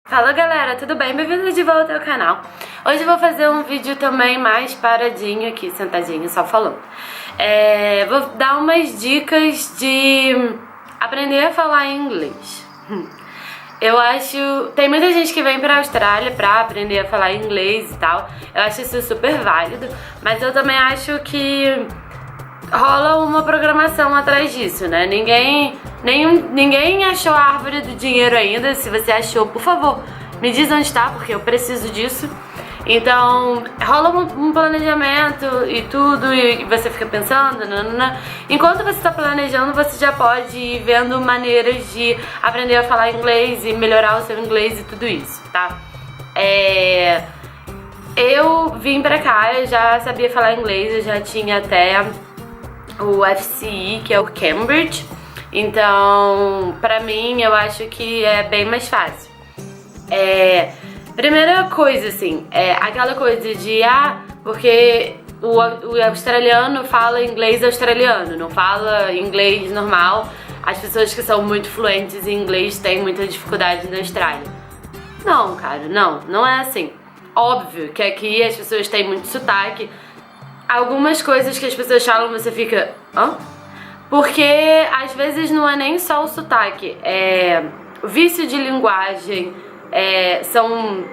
Fala galera, tudo bem? Bem-vindos de volta ao canal. Hoje eu vou fazer um vídeo também mais paradinho aqui, sentadinho, só falando. Vou dar umas dicas de aprender a falar inglês. Eu acho... Tem muita gente que vem pra Austrália pra aprender a falar inglês e tal. Eu acho isso super válido, mas eu também acho que rola uma programação atrás disso, né? Ninguém achou a árvore do dinheiro ainda. Se você achou, por favor, me diz onde está, porque eu preciso disso. Então, rola um planejamento e tudo, e você fica pensando, nanana. Enquanto você está planejando, você já pode ir vendo maneiras de aprender a falar inglês e melhorar o seu inglês e tudo isso, tá? Eu vim pra cá, eu já sabia falar inglês, eu já tinha até o FCE, que é o Cambridge. Então, pra mim, eu acho que é bem mais fácil. Primeira coisa, assim, aquela coisa de, porque o australiano fala inglês australiano, não fala inglês normal. As pessoas que são muito fluentes em inglês têm muita dificuldade na Austrália. Não, cara, não é assim. Óbvio que aqui as pessoas têm muito sotaque. Algumas coisas que as pessoas falam, você fica... hã? Porque às vezes não é nem só o sotaque, vício de linguagem, são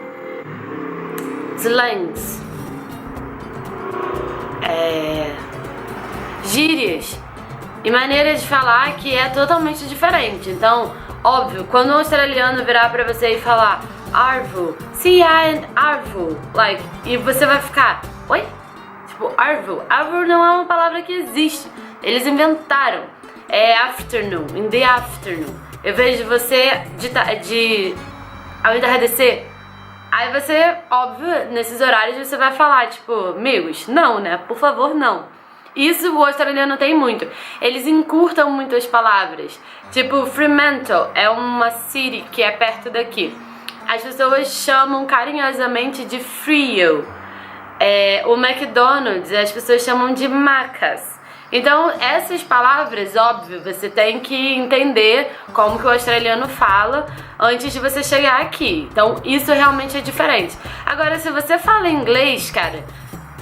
slangs, gírias e maneiras de falar que é totalmente diferente. Então, óbvio, quando um australiano virar pra você e falar arvo, arvo, e você vai ficar, oi? Tipo, arvo não é uma palavra que existe. Eles inventaram. Afternoon, in the afternoon. Eu vejo você ao entardecer. Aí você, óbvio, nesses horários você vai falar, tipo, amigos, não, né? Por favor, não. Isso o australiano tem muito. Eles encurtam muito as palavras. Tipo, Fremantle é uma city que é perto daqui. As pessoas chamam carinhosamente de Frio. O McDonald's as pessoas chamam de Macas. Então essas palavras, óbvio, você tem que entender como que o australiano fala antes de você chegar aqui. Então isso realmente é diferente. Agora, se você fala inglês, cara,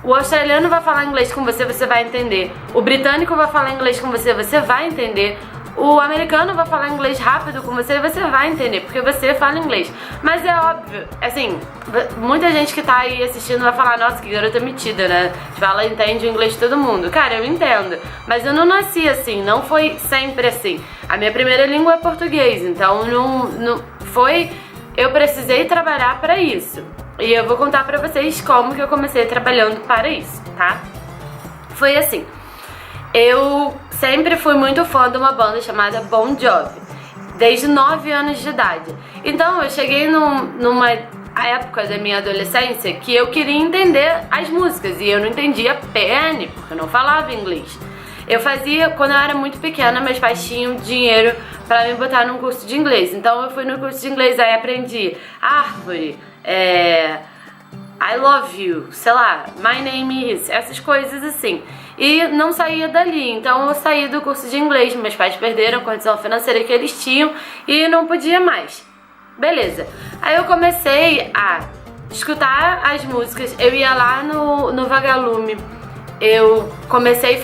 o australiano vai falar inglês com você, você vai entender. O britânico vai falar inglês com você, você vai entender. O americano vai falar inglês rápido com você, você vai entender, porque você fala inglês. Mas é óbvio, assim, muita gente que tá aí assistindo vai falar, nossa, que garota metida, né? Tipo, ela entende o inglês de todo mundo. Cara, eu entendo, mas eu não nasci assim, não foi sempre assim. A minha primeira língua é português, então não foi... Eu precisei trabalhar pra isso. E eu vou contar pra vocês como que eu comecei trabalhando para isso, tá? Foi assim... Eu sempre fui muito fã de uma banda chamada Bon Jovi, desde 9 anos de idade. Então eu cheguei numa época da minha adolescência que eu queria entender as músicas e eu não entendia PN, porque eu não falava inglês. Eu fazia, quando eu era muito pequena, meus pais tinham dinheiro pra me botar num curso de inglês. Então eu fui no curso de inglês, aí aprendi árvore, I love you, sei lá, my name is, essas coisas assim. E não saía dali, então eu saí do curso de inglês, meus pais perderam a condição financeira que eles tinham e não podia mais. Beleza. Aí eu comecei a escutar as músicas, eu ia lá no Vagalume, eu comecei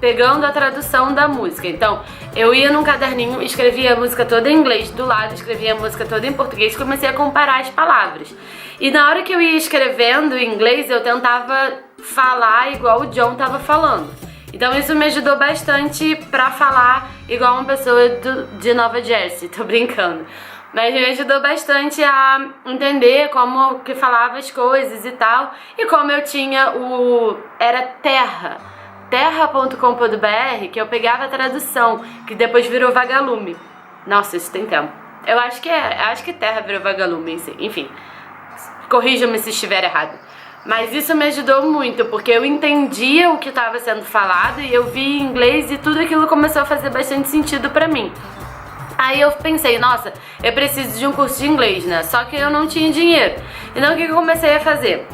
pegando a tradução da música. Então, eu ia num caderninho, escrevia a música toda em inglês, do lado escrevia a música toda em português, comecei a comparar as palavras. E na hora que eu ia escrevendo em inglês, eu tentava falar igual o John tava falando. Então isso me ajudou bastante pra falar igual uma pessoa de Nova Jersey, tô brincando. Mas me ajudou bastante a entender como que falava as coisas e tal. E como eu tinha era terra.com.br, que eu pegava a tradução, que depois virou Vagalume. Nossa, isso tem tempo. Eu acho que terra virou Vagalume, enfim. Corrija-me se estiver errado. Mas isso me ajudou muito, porque eu entendia o que estava sendo falado e eu vi em inglês e tudo aquilo começou a fazer bastante sentido pra mim. Aí eu pensei, nossa, eu preciso de um curso de inglês, né? Só que eu não tinha dinheiro. Então o que eu comecei a fazer?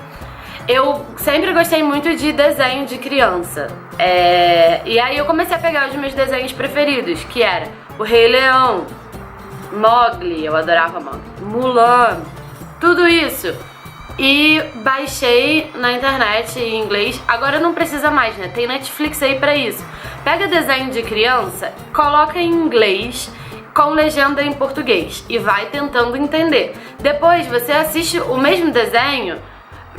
Eu sempre gostei muito de desenho de criança. E aí eu comecei a pegar os meus desenhos preferidos, que era o Rei Leão, Mowgli, eu adorava Mowgli. Mulan, tudo isso. E baixei na internet em inglês. Agora não precisa mais, né? Tem Netflix aí pra isso. Pega desenho de criança, coloca em inglês com legenda em português e vai tentando entender. Depois você assiste o mesmo desenho.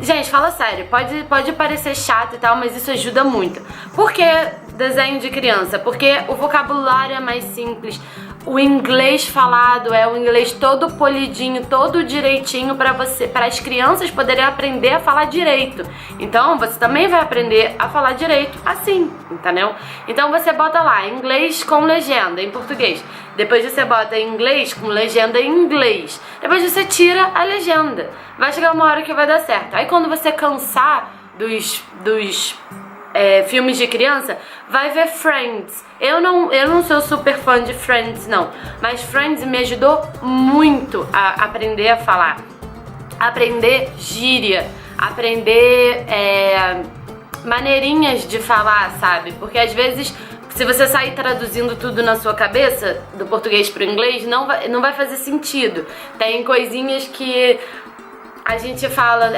Gente, fala sério, pode parecer chato e tal, mas isso ajuda muito. Por que desenho de criança? Porque o vocabulário é mais simples. O inglês falado é o inglês todo polidinho, todo direitinho para as crianças poderem aprender a falar direito. Então você também vai aprender a falar direito assim, entendeu? Então você bota lá inglês com legenda em português. Depois você bota inglês com legenda em inglês. Depois você tira a legenda. Vai chegar uma hora que vai dar certo. Aí quando você cansar dos filmes de criança, vai ver Friends. Eu não sou super fã de Friends, não. Mas Friends me ajudou muito a aprender a falar. Aprender gíria. Aprender maneirinhas de falar, sabe? Porque às vezes, se você sair traduzindo tudo na sua cabeça, do português pro inglês, não vai fazer sentido. Tem coisinhas que a gente fala...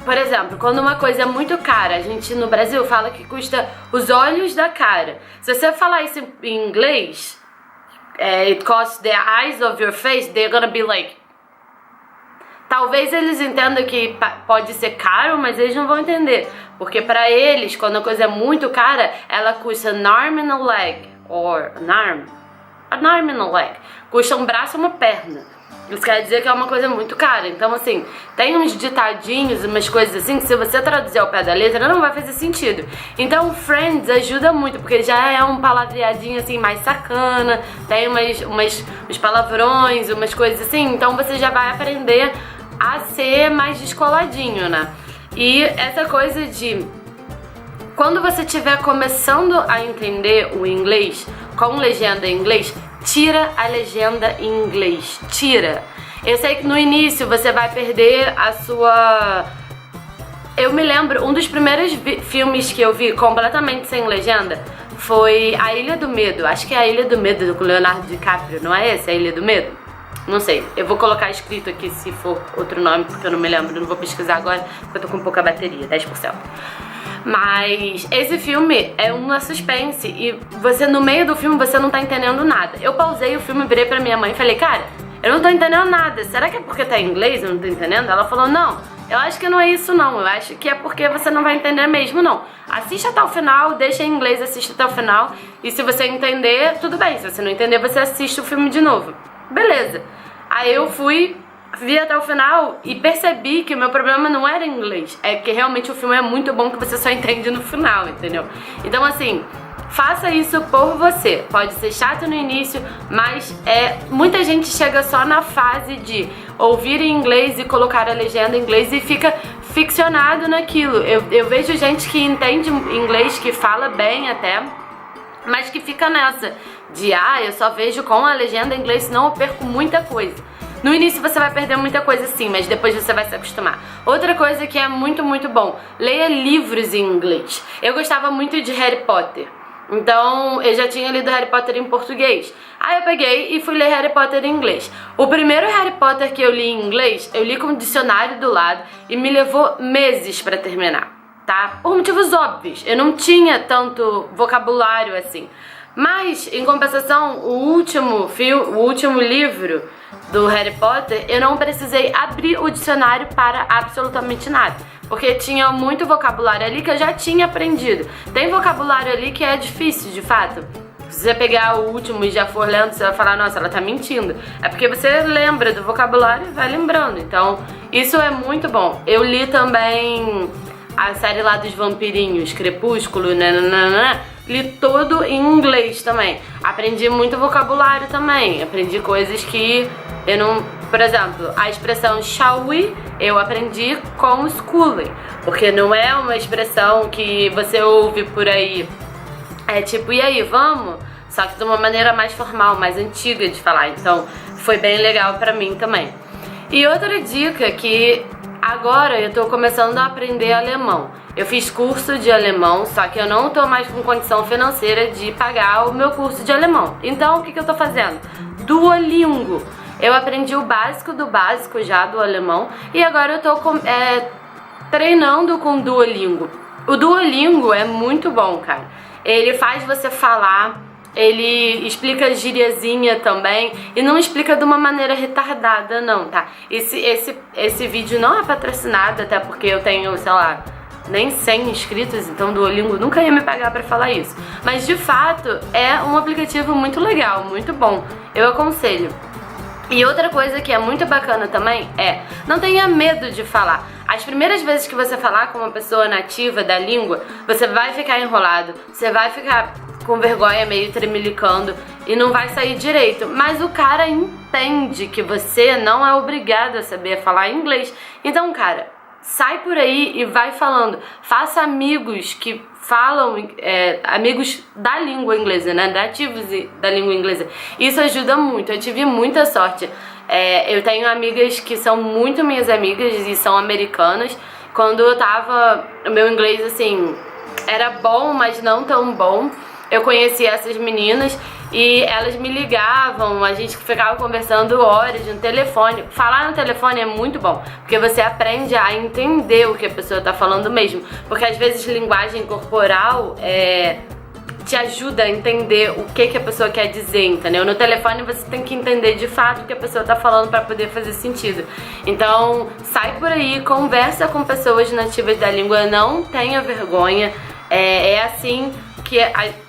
Por exemplo, quando uma coisa é muito cara, a gente no Brasil fala que custa os olhos da cara. Se você falar isso em inglês, it costs the eyes of your face, they're gonna be like... Talvez eles entendam que pode ser caro, mas eles não vão entender. Porque pra eles, quando a coisa é muito cara, ela custa an arm and a leg. Or an arm and a leg. Custa um braço e uma perna. Isso quer dizer que é uma coisa muito cara. Então, assim, tem uns ditadinhos, umas coisas assim, que se você traduzir ao pé da letra, não vai fazer sentido. Então, Friends ajuda muito, porque já é um palavreadinho, assim, mais sacana. Tem uns palavrões, umas coisas assim. Então, você já vai aprender a ser mais descoladinho, né? E essa coisa de... Quando você estiver começando a entender o inglês, com legenda em inglês... Tira a legenda em inglês, tira. Eu sei que no início você vai perder a sua... Eu me lembro, um dos primeiros filmes que eu vi completamente sem legenda foi A Ilha do Medo. Acho que é A Ilha do Medo com Leonardo DiCaprio, não é esse? A Ilha do Medo? Não sei, eu vou colocar escrito aqui se for outro nome, porque eu não me lembro, não vou pesquisar agora, porque eu tô com pouca bateria, 10%. Mas esse filme é uma suspense e você no meio do filme você não tá entendendo nada. Eu pausei o filme, virei pra minha mãe e falei, cara, eu não tô entendendo nada. Será que é porque tá em inglês eu não tô entendendo? Ela falou, não, eu acho que não é isso não. Eu acho que é porque você não vai entender mesmo não. Assiste até o final, deixa em inglês, assiste até o final. E se você entender, tudo bem. Se você não entender, você assiste o filme de novo. Beleza. Aí eu vi até o final e percebi que o meu problema não era em inglês. É que realmente o filme é muito bom que você só entende no final, entendeu? Então assim, faça isso por você. Pode ser chato no início, mas muita gente chega só na fase de ouvir em inglês e colocar a legenda em inglês e fica ficcionado naquilo. Eu vejo gente que entende inglês, que fala bem até, mas que fica nessa de, eu só vejo com a legenda em inglês, senão eu perco muita coisa. No início você vai perder muita coisa sim, mas depois você vai se acostumar. Outra coisa que é muito, muito bom, leia livros em inglês. Eu gostava muito de Harry Potter, então eu já tinha lido Harry Potter em português. Aí eu peguei e fui ler Harry Potter em inglês. O primeiro Harry Potter que eu li em inglês, eu li com o dicionário do lado e me levou meses pra terminar, tá? Por motivos óbvios, eu não tinha tanto vocabulário assim. Mas, em compensação, o último livro do Harry Potter, eu não precisei abrir o dicionário para absolutamente nada, porque tinha muito vocabulário ali que eu já tinha aprendido. Tem vocabulário ali que é difícil, de fato. Se você pegar o último e já for lendo, você vai falar, nossa, ela tá mentindo. É porque você lembra do vocabulário e vai lembrando. Então, isso é muito bom. Eu li também a série lá dos vampirinhos, Crepúsculo, li todo em inglês também. Aprendi muito vocabulário também. Aprendi coisas que eu não... Por exemplo, a expressão shall we, eu aprendi com schooling. Porque não é uma expressão que você ouve por aí. É tipo, e aí, vamos? Só que de uma maneira mais formal, mais antiga de falar. Então, foi bem legal pra mim também. E outra dica que... Agora eu tô começando a aprender alemão. Eu fiz curso de alemão, só que eu não tô mais com condição financeira de pagar o meu curso de alemão. Então o que eu tô fazendo? Duolingo. Eu aprendi o básico do básico já do alemão e agora eu tô treinando com Duolingo. O Duolingo é muito bom, cara. Ele faz você falar, ele explica gíriazinha também e não explica de uma maneira retardada não, tá? Esse vídeo não é patrocinado, até porque eu tenho, sei lá, nem 100 inscritos, então o Duolingo nunca ia me pagar pra falar isso. Mas de fato é um aplicativo muito legal, muito bom. Eu aconselho. E outra coisa que é muito bacana também é, não tenha medo de falar. As primeiras vezes que você falar com uma pessoa nativa da língua, você vai ficar enrolado, você vai ficar com vergonha, meio tremelicando e não vai sair direito. Mas o cara entende que você não é obrigado a saber falar inglês. Então, cara, sai por aí e vai falando. Faça amigos que falam, amigos da língua inglesa, né? Nativos da língua inglesa. Isso ajuda muito. Eu tive muita sorte. Eu tenho amigas que são muito minhas amigas e são americanas. Quando eu tava, o meu inglês, assim, era bom, mas não tão bom. Eu conheci essas meninas e elas me ligavam, a gente ficava conversando horas no telefone. Falar no telefone é muito bom, porque você aprende a entender o que a pessoa tá falando mesmo. Porque às vezes linguagem corporal te ajuda a entender o que a pessoa quer dizer, entendeu? No telefone você tem que entender de fato o que a pessoa tá falando pra poder fazer sentido. Então, sai por aí, conversa com pessoas nativas da língua, não tenha vergonha. É assim que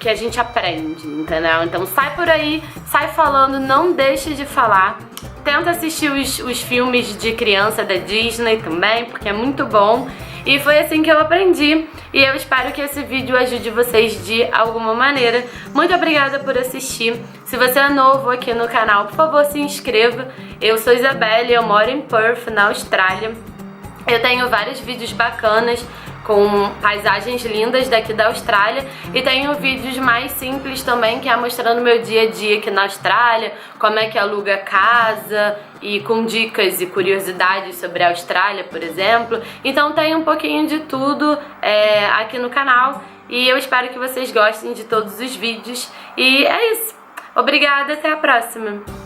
a gente aprende, entendeu? Então sai por aí, sai falando, não deixe de falar. Tenta assistir os filmes de criança da Disney também, porque é muito bom. E foi assim que eu aprendi. E eu espero que esse vídeo ajude vocês de alguma maneira. Muito obrigada por assistir. Se você é novo aqui no canal, por favor, se inscreva. Eu sou Isabelle, eu moro em Perth, na Austrália. Eu tenho vários vídeos bacanas com paisagens lindas daqui da Austrália e tenho vídeos mais simples também, que é mostrando meu dia a dia aqui na Austrália, como é que aluga casa e com dicas e curiosidades sobre a Austrália, por exemplo. Então tem um pouquinho de tudo aqui no canal e eu espero que vocês gostem de todos os vídeos e é isso. Obrigada, até a próxima!